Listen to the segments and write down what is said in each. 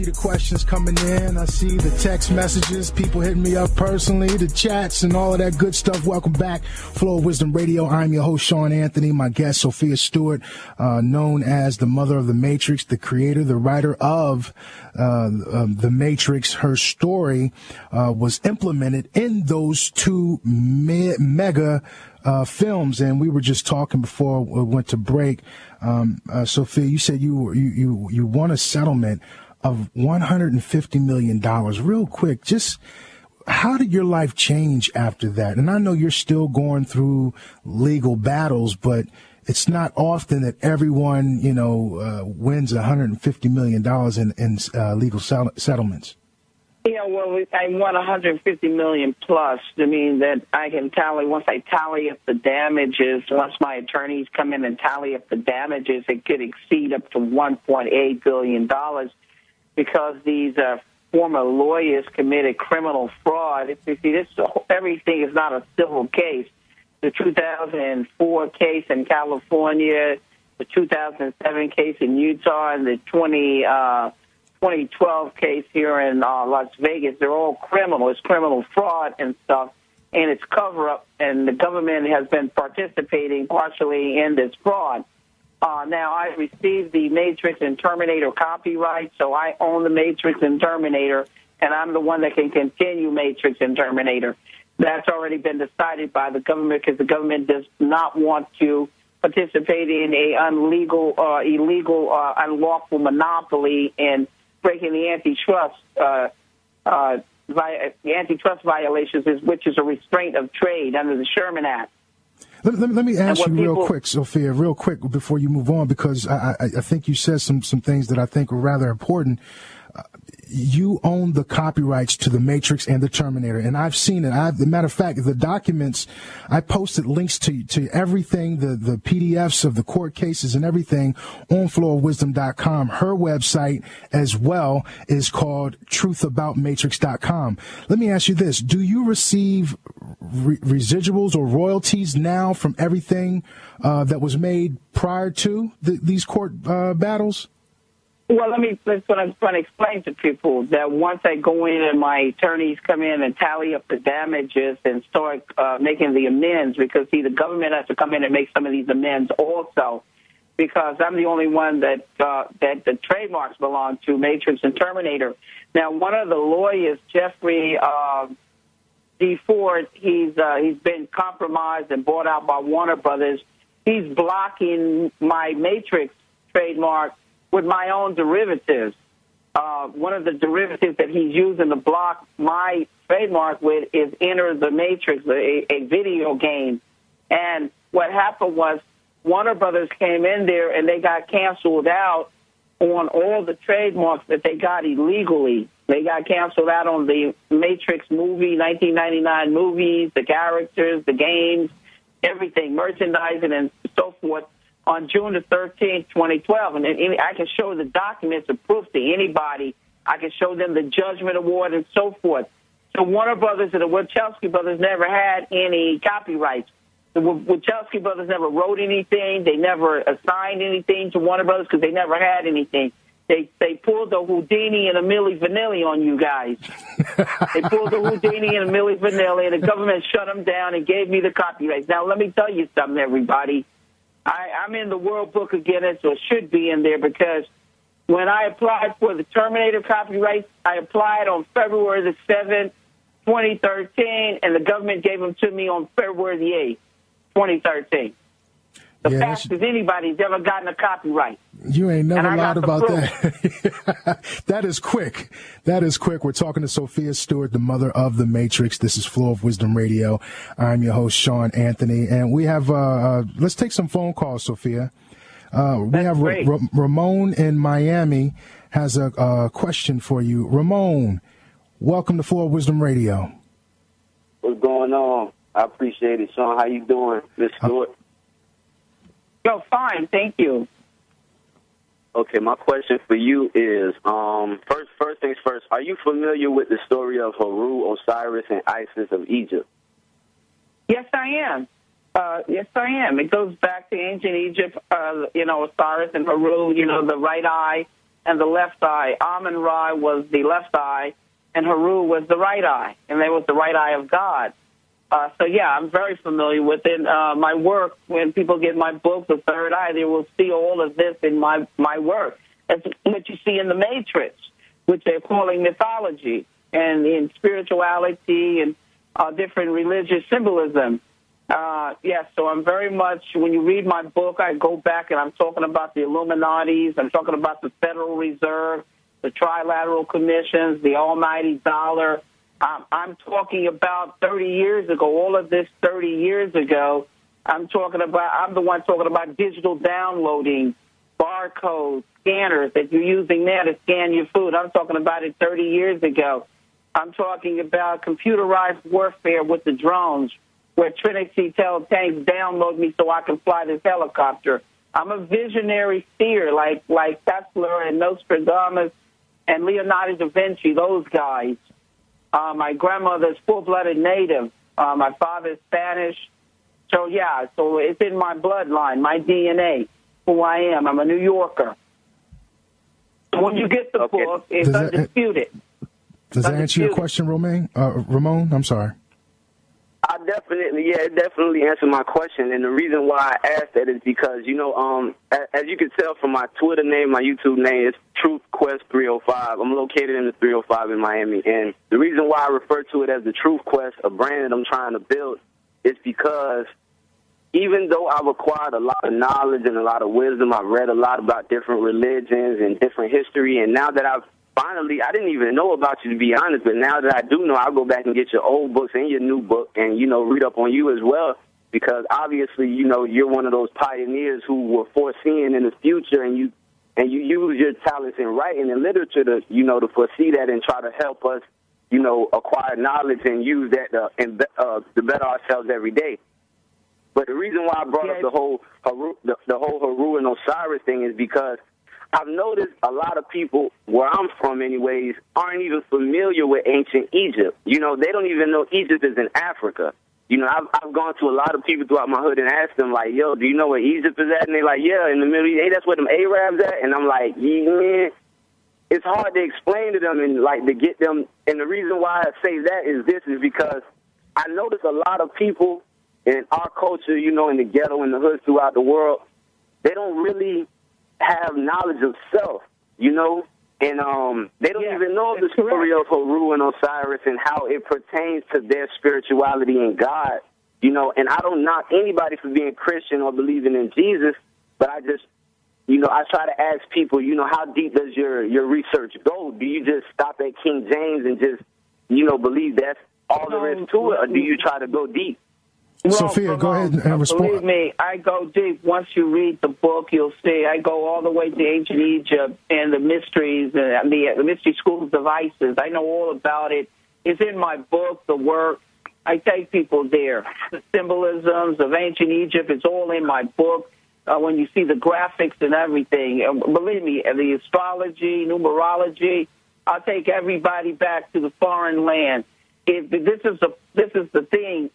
see the questions coming in. I see the text messages, people hitting me up personally, the chats and all of that good stuff. Welcome back. Flow of Wisdom Radio. I'm your host, Sean Anthony. My guest, Sophia Stewart, known as the mother of the Matrix, the creator, the writer of the Matrix. Her story was implemented in those two mega films, and we were just talking before we went to break. Sophia, you said you won a settlement of $150 million. Real quick, just how did your life change after that? And I know you're still going through legal battles, but it's not often that everyone, wins $150 million in legal settlements. Yeah, well, I won $150 million plus. I mean, that I can tally, once I tally up the damages, once my attorneys come in and tally up the damages, it could exceed up to $1.8 billion because these former lawyers committed criminal fraud. You see, everything is not a civil case. The 2004 case in California, the 2007 case in Utah, and the 2012 case here in Las Vegas, they're all criminal. It's criminal fraud and stuff, and it's cover-up, and the government has been participating partially in this fraud. Now, I received the Matrix and Terminator copyright, so I own the Matrix and Terminator, and I'm the one that can continue Matrix and Terminator. That's already been decided by the government because the government does not want to participate in a illegal, unlawful monopoly and breaking the antitrust violations, which is a restraint of trade under the Sherman Act. Let me ask you real quick, Sophia, real quick before you move on, because I think you said some things that I think are rather important. You own the copyrights to the Matrix and the Terminator, and I've seen it. As a matter of fact, the documents, I posted links to everything, the PDFs of the court cases and everything on flowofwisdom.com. Her website as well is called truthaboutmatrix.com. Let me ask you this. Do you receive residuals or royalties now from everything that was made prior to these court battles? Well, that's what I'm trying to explain to people, that once I go in and my attorneys come in and tally up the damages and start making the amends, because, see, the government has to come in and make some of these amends also, because I'm the only one that the trademarks belong to, Matrix and Terminator. Now, one of the lawyers, Jeffrey D. Ford, he's been compromised and bought out by Warner Brothers. He's blocking my Matrix trademark with my own derivatives. One of the derivatives that he's using to block my trademark with is Enter the Matrix, a video game. And what happened was Warner Brothers came in there and they got canceled out on all the trademarks that they got illegally. They got canceled out on the Matrix movie, 1999 movies, the characters, the games, everything, merchandising and so forth, on June the 13th, 2012. And I can show the documents of proof to anybody. I can show them the judgment award and so forth. So Warner Brothers and the Wachowski brothers never had any copyrights. The Wachowski brothers never wrote anything. They never assigned anything to Warner Brothers because they never had anything. They pulled the Houdini and a Milli Vanilli on you guys. They pulled the Houdini and a Milli Vanilli, and the government shut them down and gave me the copyrights. Now, let me tell you something, everybody. I'm in the World Book of Guinness, or should be in there, because when I applied for the Terminator copyright, I applied on February the 7th, 2013, and the government gave them to me on February the 8th, 2013. The fastest anybody's ever gotten a copyright. You ain't never lied about that. That is quick. That is quick. We're talking to Sophia Stewart, the mother of the Matrix. This is Flow of Wisdom Radio. I'm your host, Sean Anthony. And we have, let's take some phone calls, Sophia. We have Ramon in Miami has a question for you. Ramon, welcome to Flow of Wisdom Radio. What's going on? I appreciate it, Sean. How you doing, Miss Stewart? Yo, fine, thank you. Okay, my question for you is, first things first, are you familiar with the story of Haru, Osiris, and Isis of Egypt? Yes, I am. Yes, I am. It goes back to ancient Egypt, Osiris and Haru, the right eye and the left eye. Amun-Ra was the left eye, and Haru was the right eye, and they was the right eye of God. So, yeah, I'm very familiar with it. My work, when people get my book, The Third Eye, they will see all of this in my work. That's what you see in the Matrix, which they're calling mythology, and in spirituality and different religious symbolism. Yes, so I'm very much, when you read my book, I go back and I'm talking about the Illuminatis, I'm talking about the Federal Reserve, the Trilateral Commissions, the almighty dollar. I'm talking about 30 years ago, all of this 30 years ago. I'm the one talking about digital downloading, barcodes, scanners that you're using now to scan your food. I'm talking about it 30 years ago. I'm talking about computerized warfare with the drones, where Trinity tells tanks, download me so I can fly this helicopter. I'm a visionary seer like Tesla and Nostradamus and Leonardo da Vinci, those guys. My grandmother's full-blooded native. My father's Spanish. So, yeah, so it's in my bloodline, my DNA, who I am. I'm a New Yorker. So when you get the book, it's undisputed. Does that answer your question, Ramon? I'm sorry. It definitely answered my question. And the reason why I asked that is because, as you can tell from my Twitter name, my YouTube name is Truth Quest 305. I'm located in the 305 in Miami. And the reason why I refer to it as the Truth Quest, a brand that I'm trying to build, is because even though I've acquired a lot of knowledge and a lot of wisdom, I've read a lot about different religions and different history, and now that Finally, I didn't even know about you, to be honest, but now that I do know, I'll go back and get your old books and your new book and, read up on you as well, because obviously, you're one of those pioneers who were foreseeing in the future, and you use your talents in writing and literature to, to foresee that and try to help us, acquire knowledge and use that to better ourselves every day. But the reason why I brought up the whole Haru and Osiris thing is because I've noticed a lot of people, where I'm from anyways, aren't even familiar with ancient Egypt. They don't even know Egypt is in Africa. I've gone to a lot of people throughout my hood and asked them, like, yo, do you know where Egypt is at? And they're like, yeah, in the Middle East. Hey, that's where them Arabs at? And I'm like, yeah. It's hard to explain to them and, to get them. And the reason why I say that is because I notice a lot of people in our culture, in the ghetto, in the hoods throughout the world, they don't really have knowledge of self, and they don't even know the story of Haru and Osiris and how it pertains to their spirituality in God, and I don't knock anybody for being Christian or believing in Jesus, but I just, I try to ask people, how deep does your research go? Do you just stop at King James and just, believe that's all there is to it, or do you try to go deep? Well, Sophia, go ahead and respond. Believe me, I go deep. Once you read the book, you'll see I go all the way to ancient Egypt and the mysteries, the mystery schools of Isis. I know all about it. It's in my book, the work. I take people there. The symbolisms of ancient Egypt, it's all in my book. When you see the graphics and everything, believe me, the astrology, numerology, I'll take everybody back to the foreign land. This is the thing,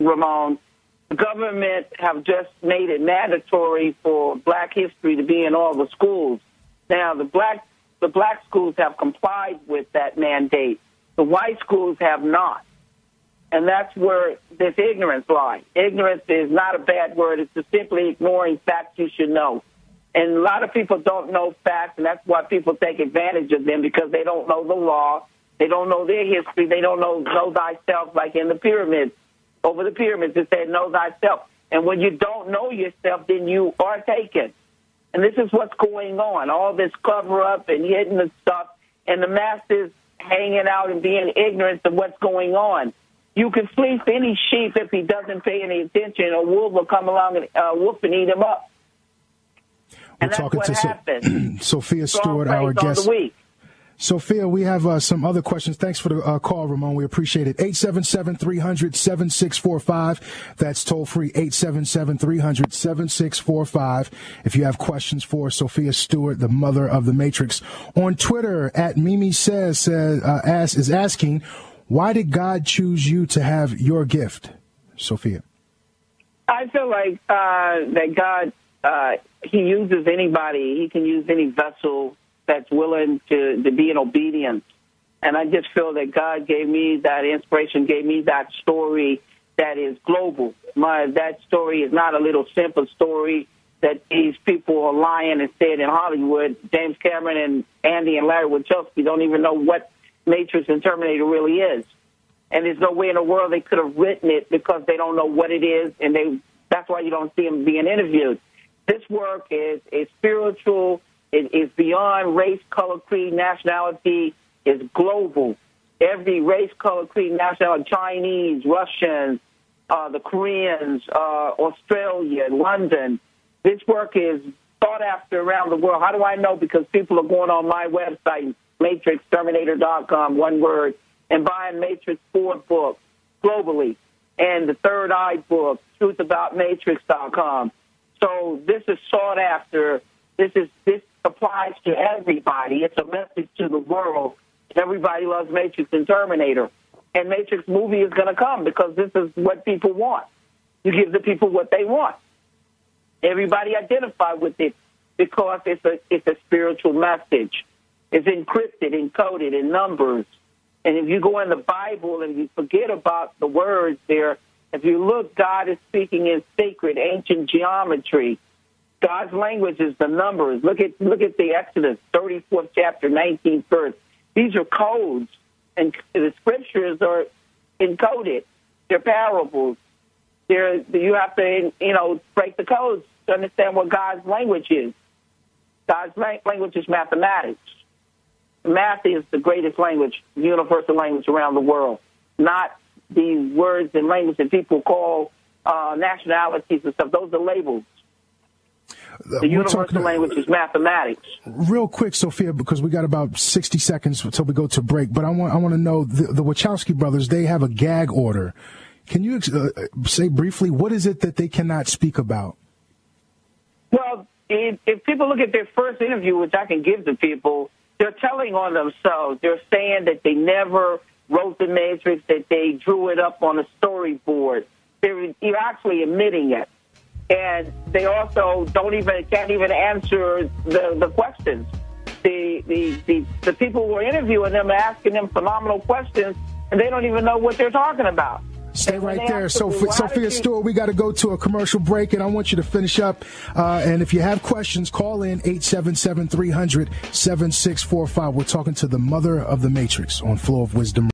Ramon. The government have just made it mandatory for Black history to be in all the schools. Now, the black schools have complied with that mandate. The white schools have not. And that's where this ignorance lies. Ignorance is not a bad word. It's just simply ignoring facts you should know. And a lot of people don't know facts, and that's why people take advantage of them, because they don't know the law. They don't know their history. They don't know thyself, like in the pyramids. Over the pyramids, it said, know thyself. And when you don't know yourself, then you are taken. And this is what's going on, all this cover-up and hidden and stuff, and the masses hanging out and being ignorant of what's going on. You can fleece any sheep if he doesn't pay any attention. A wolf will come along and wolf and eat him up. And We're talking to Sophia Stewart, our guest. Sophia, we have some other questions. Thanks for the call, Ramon. We appreciate it. 877-300-7645. That's toll free, 877-300-7645. If you have questions for Sophia Stewart, the mother of the Matrix. On Twitter, at Mimi is asking, why did God choose you to have your gift, Sophia? I feel like that God he uses anybody. He can use any vessel that's willing to be in obedience. And I just feel that God gave me that inspiration, gave me that story that is global. That story is not a little simple story that these people are lying and said in Hollywood. James Cameron and Andy and Larry Wachowski don't even know what Matrix and Terminator really is. And there's no way in the world they could have written it because they don't know what it is, and that's why you don't see them being interviewed. This work is spiritual. It is beyond race, color, creed, nationality. It's global. Every race, color, creed, nationality, Chinese, Russians, the Koreans, Australia, London. This work is sought after around the world. How do I know? Because people are going on my website, TERMINATOR.com, one word, and buying Matrix 4 books globally, and the Third Eye book, TruthAboutMatrix.com. So this is sought after. This applies to everybody. It's a message to the world. Everybody loves Matrix and Terminator. And Matrix movie is going to come because this is what people want. You give the people what they want. Everybody identify with it because it's a spiritual message. It's encrypted, encoded in numbers. And if you go in the Bible and you forget about the words there, if you look, God is speaking in sacred, ancient geometry. God's language is the numbers. Look at the Exodus, 34th chapter, 19th verse. These are codes, and the scriptures are encoded. They're parables. You have to, break the codes to understand what God's language is. God's language is mathematics. Math is the greatest language, universal language around the world, not these words and language that people call nationalities and stuff. Those are labels. The universal language is mathematics. Real quick, Sophia, because we got about 60 seconds until we go to break, but I want to know, the Wachowski brothers, they have a gag order. Can you say briefly, what is it that they cannot speak about? Well, if people look at their first interview, which I can give to people, they're telling on themselves. They're saying that they never wrote the Matrix, that they drew it up on a storyboard. You're actually admitting it. And they also can't even answer the questions. The people who are interviewing them are asking them phenomenal questions, and they don't even know what they're talking about. Stay right there. Sophia Stewart, we got to go to a commercial break, and I want you to finish up. And if you have questions, call in 877-300-7645. We're talking to the mother of the Matrix on Flow of Wisdom.